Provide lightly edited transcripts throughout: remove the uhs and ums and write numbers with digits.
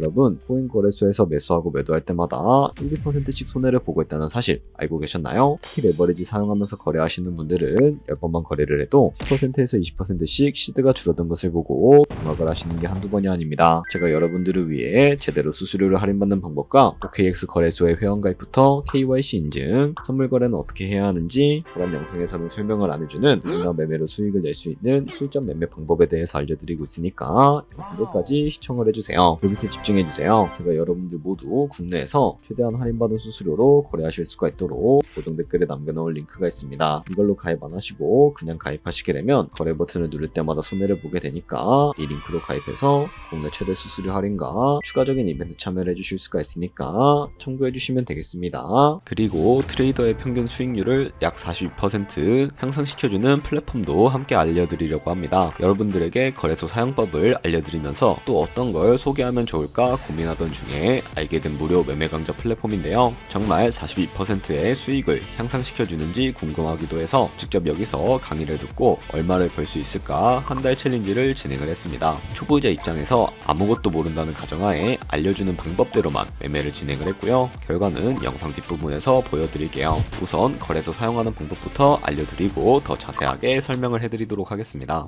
여러분, 코인 거래소에서 매수하고 매도할 때마다 1~2%씩 손해를 보고 있다는 사실 알고 계셨나요? 특히 레버리지 사용하면서 거래하시는 분들은 10번만 거래를 해도 10%에서 20%씩 시드가 줄어든 것을 보고 경악을 하시는 게 한두 번이 아닙니다. 제가 여러분들을 위해 제대로 수수료를 할인받는 방법과 OKX 거래소의 회원가입부터 KYC 인증, 선물 거래는 어떻게 해야 하는지 이번 영상에서는 설명을 안 해주는 누구나 매매로 수익을 낼 수 있는 실전 매매 방법에 대해서 알려드리고 있으니까 영상 끝까지 시청을 해주세요. 여기서 집중해주세요. 제가 여러분들 모두 국내에서 최대한 할인받은 수수료로 거래하실 수가 있도록 고정 댓글에 남겨놓은 링크가 있습니다. 이걸로 가입 안 하시고 그냥 가입하시게 되면 거래 버튼을 누를 때마다 손해를 보게 되니까 이 링크로 가입해서 국내 최대 수수료 할인과 추가적인 이벤트 참여를 해주실 수가 있으니까 참고해주시면 되겠습니다. 그리고 트레이더의 평균 수익률을 약 42% 향상시켜주는 플랫폼도 함께 알려드리려고 합니다. 여러분들에게 거래소 사용법을 알려드리면서 또 어떤 걸 소개하면 좋을까 고민하던 중에 알게 된 무료 매매 강좌 플랫폼인데요. 정말 42%의 수익을 향상시켜주는지 궁금하기도 해서 직접 여기서 강의를 듣고 얼마를 벌 수 있을까 한 달 챌린지를 진행을 했습니다. 초보자 입장에서 아무것도 모른다는 가정하에 알려주는 방법대로만 매매를 진행을 했고요. 결과는 영상 뒷부분에서 보여드릴게요. 우선 거래소 사용하는 방법부터 알려드리고 더 자세하게 설명을 해드리도록 하겠습니다.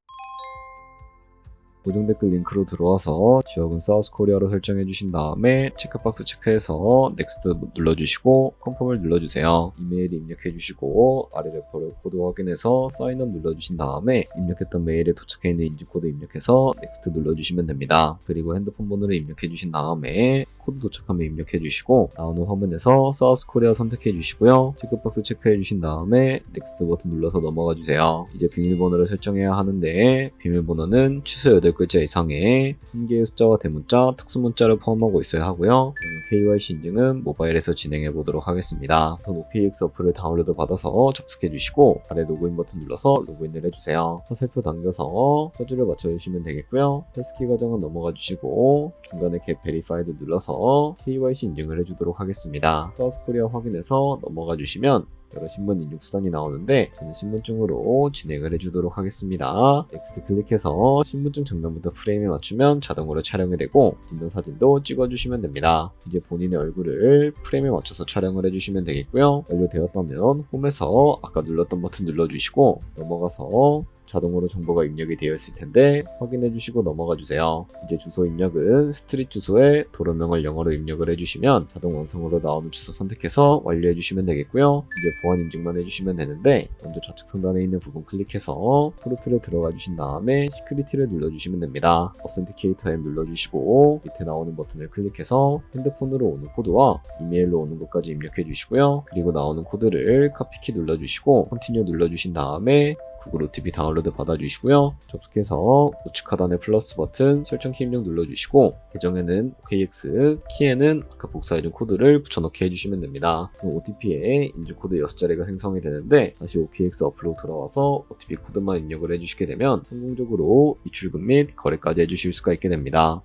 고정 댓글 링크로 들어와서 지역은 사우스코리아로 설정해 주신 다음에 체크박스 체크해서 넥스트 눌러주시고 컨펌을 눌러주세요. 이메일 입력해 주시고 아래 레퍼럴 코드 확인해서 사인업 눌러주신 다음에 입력했던 메일에 도착해 있는 인증코드 입력해서 넥스트 눌러주시면 됩니다. 그리고 핸드폰 번호를 입력해 주신 다음에 코드 도착하면 입력해 주시고 나오는 화면에서 사우스코리아 선택해 주시고요. 체크박스 체크해 주신 다음에 넥스트 버튼 눌러서 넘어가 주세요. 이제 비밀번호를 설정해야 하는데 비밀번호는 최소 8글자 이상의 한 개의 숫자와 대문자, 특수문자를 포함하고 있어야 하고요. KYC 인증은 모바일에서 진행해 보도록 하겠습니다. 우선 OKX 어플을 다운로드 받아서 접속해 주시고 아래 로그인 버튼 눌러서 로그인을 해주세요. 화살표 당겨서 퍼즐을 맞춰주시면 되겠고요. 패스키 과정은 넘어가 주시고 중간에 get verified 눌러서 KYC 인증을 해주도록 하겠습니다. 사우스코리아 확인해서 넘어가 주시면 여러 신분 인증 수단이 나오는데 저는 신분증으로 진행을 해주도록 하겠습니다. 넥스트 클릭해서 신분증 장면부터 프레임에 맞추면 자동으로 촬영이 되고 인증사진도 찍어주시면 됩니다. 이제 본인의 얼굴을 프레임에 맞춰서 촬영을 해주시면 되겠고요. 완료되었다면 홈에서 아까 눌렀던 버튼 눌러주시고 넘어가서 자동으로 정보가 입력이 되어 있을 텐데 확인해 주시고 넘어가 주세요. 이제 주소 입력은 스트릿 주소에 도로명을 영어로 입력을 해주시면 자동 완성으로 나오는 주소 선택해서 완료해 주시면 되겠고요. 이제 보안 인증만 해주시면 되는데 먼저 좌측 상단에 있는 부분 클릭해서 프로필에 들어가 주신 다음에 시큐리티를 눌러주시면 됩니다. 어센티케이터 앱 눌러주시고 밑에 나오는 버튼을 클릭해서 핸드폰으로 오는 코드와 이메일로 오는 것까지 입력해 주시고요. 그리고 나오는 코드를 카피키 눌러주시고 컨티뉴 눌러주신 다음에 구글 OTP 다운로드 받아주시고요. 접속해서 우측 하단의 플러스 버튼 설정키 입력 눌러주시고 계정에는 OKX, 키에는 아까 복사해준 코드를 붙여넣기 해주시면 됩니다. OTP에 인증코드 6자리가 생성이 되는데 다시 OKX 어플로 들어와서 OTP 코드만 입력을 해주시게 되면 성공적으로 입출금 및 거래까지 해주실 수가 있게 됩니다.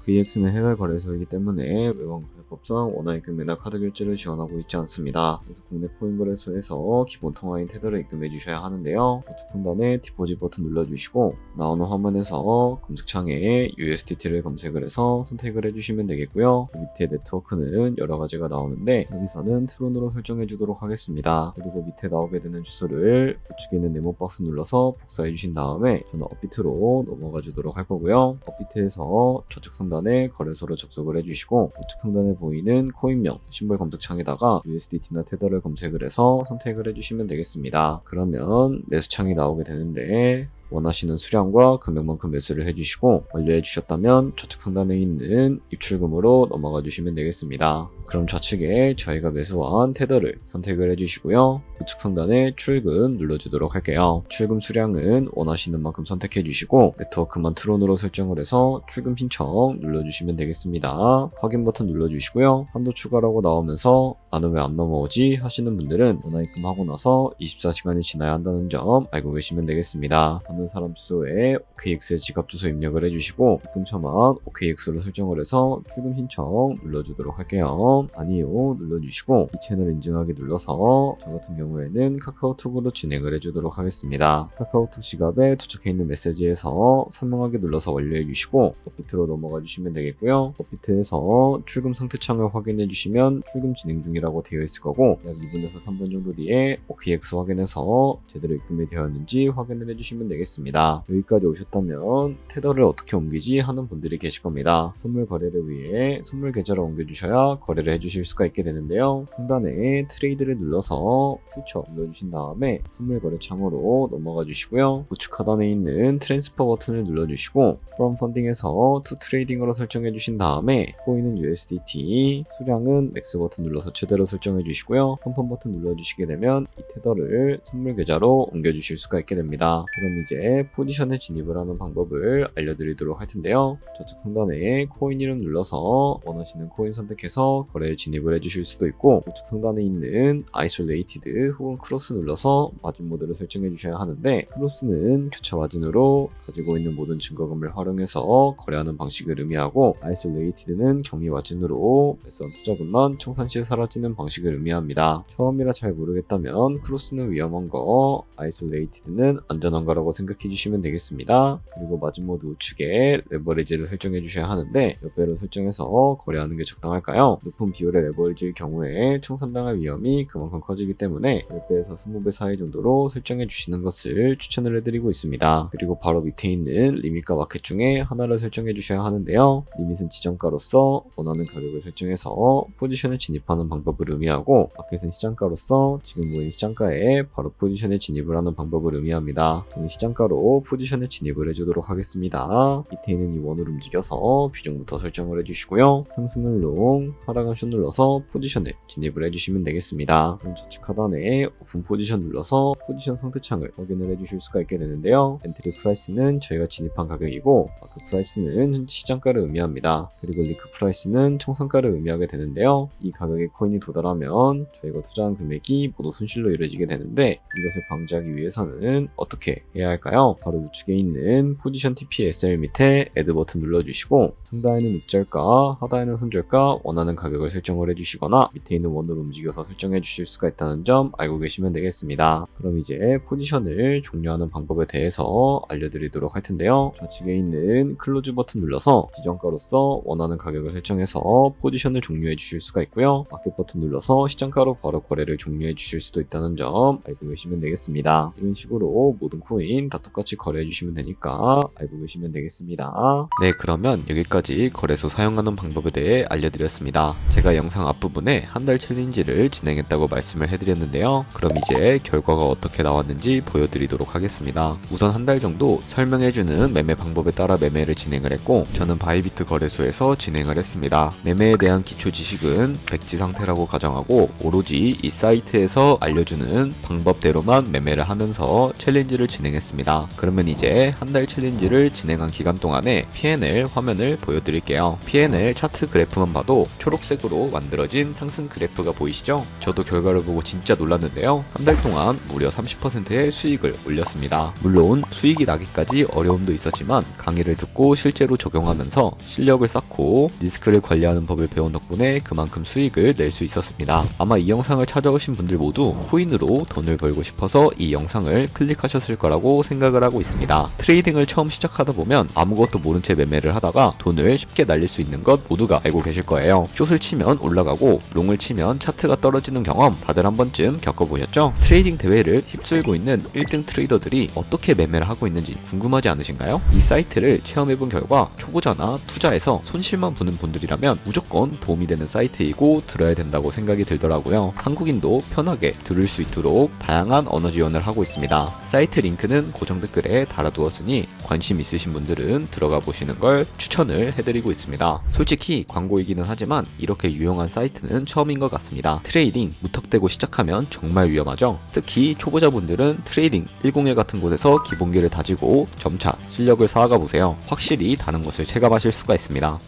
OKX는 해외 거래소이기 때문에 외관 거래법상 원화입금 매달 카드 결제를 지원하고 있지 않습니다. 그래서 국내 코인 거래소에서 기본 통화인 테더를 입금해 주셔야 하는데요. 우측 상단에 디포짓 버튼 눌러주시고 나오는 화면에서 검색창에 USDT를 검색을 해서 선택을 해주시면 되겠고요. 그 밑에 네트워크는 여러 가지가 나오는데 여기서는 트론으로 설정해 주도록 하겠습니다. 그리고 밑에 나오게 되는 주소를 우측에 있는 네모 박스 눌러서 복사해 주신 다음에 저는 업비트로 넘어가 주도록 할 거고요. 업비트에서 좌측 상단에 거래소로 접속을 해주시고 우측 상단에 보이는 코인명 심벌 검색창에다가 USDT나 테더를 검색을 해서 선택을 해주시면 되겠습니다. 그러면 매수창이 나오게 되는데 원하시는 수량과 금액만큼 매수를 해주시고 완료해 주셨다면 좌측 상단에 있는 입출금으로 넘어가 주시면 되겠습니다. 그럼 좌측에 저희가 매수한 테더를 선택을 해주시고요. 우측 상단에 출금 눌러주도록 할게요. 출금 수량은 원하시는 만큼 선택해 주시고 네트워크만 트론으로 설정을 해서 출금 신청 눌러주시면 되겠습니다. 확인 버튼 눌러주시고요. 한도 추가라고 나오면서 나는 왜 안 넘어오지 하시는 분들은 원화입금 하고 나서 24시간이 지나야 한다는 점 알고 계시면 되겠습니다. 보는 사람 주소에 OKX의 지갑 주소 입력을 해주시고 입금처만 OKX로 설정을 해서 출금 신청 눌러주도록 할게요. 아니요 눌러주시고 이 채널 인증하기 눌러서 저 같은 경우에는 카카오톡으로 진행을 해주도록 하겠습니다. 카카오톡 지갑에 도착해 있는 메시지에서 선명하게 눌러서 완료해 주시고 업비트로 넘어가 주시면 되겠고요. 업비트에서 출금 상태 창을 확인해 주시면 출금 진행 중이라고 되어 있을 거고 약 2분에서 3분 정도 뒤에 OKX 확인해서 제대로 입금이 되었는지 확인을 해주시면 되겠습니다. 여기까지 오셨다면 테더를 어떻게 옮기지 하는 분들이 계실 겁니다. 선물 거래를 위해 선물 계좌로 옮겨주셔야 거래를 해주실 수가 있게 되는데요. 상단에 트레이드를 눌러서 퓨처 눌러주신 다음에 선물 거래 창으로 넘어가 주시고요. 우측 하단에 있는 트랜스퍼 버튼을 눌러주시고 From Funding에서 To Trading으로 설정해 주신 다음에 코인은 USDT, 수량은 맥스 버튼 눌러서 최대로 설정해 주시고요. 컨펌 버튼 눌러주시게 되면 이 테더를 선물 계좌로 옮겨주실 수가 있게 됩니다. 그럼 이제 포지션에 진입을 하는 방법을 알려드리도록 할 텐데요. 저쪽 상단에 코인 이름 눌러서 원하시는 코인 선택해서 거래에 진입을 해주실 수도 있고 우측 상단에 있는 Isolated 혹은 크로스 눌러서 마진 모드를 설정해 주셔야 하는데 크로스는 교차 마진으로 가지고 있는 모든 증거금을 활용해서 거래하는 방식을 의미하고 Isolated는 경미 마진으로 매수한 투자금만 청산 시에 사라지는 방식을 의미합니다. 처음이라 잘 모르겠다면 크로스는 위험한 거, Isolated는 안전한 거라고 생각해 주시면 되겠습니다. 그리고 마진 모드 우측에 레버리지를 설정해 주셔야 하는데 몇 배로 설정해서 거래하는 게 적당할까요? 높은 비율의 레버리지일 경우에 청산당할 위험이 그만큼 커지기 때문에 10배에서 20배 사이 정도로 설정해 주시는 것을 추천을 해드리고 있습니다. 그리고 바로 밑에 있는 리밋과 마켓 중에 하나를 설정해 주셔야 하는데요. 리밋은 지정가로서 원하는 가격을 설정해서 포지션에 진입하는 방법을 의미하고 마켓은 시장가로서 지금 보이는 시장가에 바로 포지션에 진입을 하는 방법을 의미합니다. 저는 시장가로 포지션에 진입을 해주도록 하겠습니다. 밑에 있는 이 원을 움직여서 비중부터 설정을 해주시고요. 상승을 롱, 하락은 숏 눌러서 포지션에 진입을 해주시면 되겠습니다. 그럼 좌측 하단에 오픈 포지션 눌러서 포지션 상태창을 확인을 해주실 수가 있게 되는데요. 엔트리 프라이스는 저희가 진입한 가격이고 마크 프라이스는 현재 시장가를 의미합니다. 그리고 리크 프라이스는 청산가를 의미하게 되는데요. 이 가격에 코인이 도달하면 저희가 투자한 금액이 모두 손실로 이루어지게 되는데 이것을 방지하기 위해서는 어떻게 해야 할까요? 바로 우측에 있는 포지션 TPSL 밑에 애드 버튼 눌러주시고 상단에는 입절가, 하단에는 손절가 원하는 가격을 설정을 해주시거나 밑에 있는 원으로 움직여서 설정해 주실 수가 있다는 점 알고 계시면 되겠습니다. 그럼 이제 포지션을 종료하는 방법에 대해서 알려드리도록 할 텐데요. 좌측에 있는 클로즈 버튼 눌러서 지정가로서 원하는 가격을 설정해서 포지션을 종료해 주실 수가 있고요. 마켓 버튼 눌러서 시장가로 바로 거래를 종료해 주실 수도 있다는 점 알고 계시면 되겠습니다. 이런 식으로 모든 코인 다 똑같이 거래해 주시면 되니까 알고 계시면 되겠습니다. 네, 그러면 여기까지 거래소 사용하는 방법에 대해 알려드렸습니다. 제가 영상 앞부분에 한 달 챌린지를 진행했다고 말씀을 해드렸는데요. 그럼 이제 결과가 어떻게 나왔는지 보여드리도록 하겠습니다. 우선 한 달 정도 설명해주는 매매 방법에 따라 매매를 진행을 했고 저는 바이비트 거래소에서 진행을 했습니다. 매매에 대한 기초 지식은 백지 상태라고 가정하고 오로지 이 사이트에서 알려주는 방법대로만 매매를 하면서 챌린지를 진행했습니다. 그러면 이제 한 달 챌린지를 진행한 기간 동안에 P&L 화면을 보여드릴게요. P&L 차트 그래프만 봐도 초록색으로 만들어진 상승 그래프가 보이시죠? 저도 결과를 보고 진짜 놀랐는데요. 한 달 동안 무려 30%의 수익을 올렸습니다. 물론 수익이 나기까지 어려움도 있었지만 강의를 듣고 실제로 적용하면서 실력을 쌓고 리스크를 관리하는 법을 배운 덕분에 그만큼 수익을 낼 수 있었습니다. 아마 이 영상을 찾아오신 분들 모두 코인으로 돈을 벌고 싶어서 이 영상을 클릭하셨을 거라고 생각을 하고 있습니다. 트레이딩을 처음 시작하다 보면 아무것도 모른 채 매매를 하다가 돈을 쉽게 날릴 수 있는 것 모두가 알고 계실 거예요. 숏을 치면 올라가고 롱을 치면 차트가 떨어지는 경험 다들 한 번쯤 겪어보셨죠? 트레이딩 대회를 휩쓸고 있는 1등 트레이더들이 어떻게 매매를 하고 있는지 궁금하지 않으신가요? 이 사이트를 체험해본 결과 초보자나 투자에서 손실만 보는 분들이라면 무조건 도움이 되는 사이트이고 들어야 된다고 생각이 들더라고요. 한국인도 편하게 들을 수 있도록 다양한 언어 지원을 하고 있습니다. 사이트 링크는 고정 댓글에 달아두었으니 관심 있으신 분들은 들어가 보시는 걸 추천을 해드리고 있습니다. 솔직히 광고이기는 하지만 이렇게 유용한 사이트는 처음인 것 같습니다. 트레이딩 무턱대고 시작하면 정말 위험하죠. 특히 초보자분들은 트레이딩 101 같은 곳에서 기본기를 다지고 점차 실력을 쌓아가 보세요. 확실히 다른 것을 체감하실 수가 있습니다.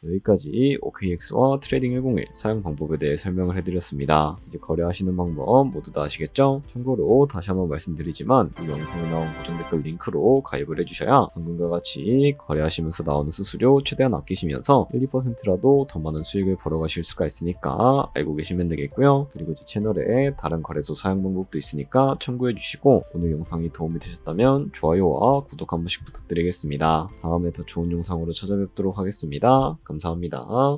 여기까지 OKX와 트레이딩 101 사용 방법에 대해 설명을 해드렸습니다. 이제 거래하시는 방법 모두 다 아시겠죠? 참고로 다시 한번 말씀드리지만 이 영상에 나온 고정 댓글 링크로 가입을 해주셔야 방금과 같이 거래하시면서 나오는 수수료 최대한 아끼시면서 1, 2%라도 더 많은 수익을 벌어가실 수가 있으니까 알고 계시면 되겠고요. 그리고 제 채널에 다른 거래소 사용 방법도 있으니까 참고해주시고 오늘 영상이 도움이 되셨다면 좋아요와 구독 한 번씩 부탁드리겠습니다. 다음에 더 좋은 영상으로 찾아뵙도록 하겠습니다. 감사합니다.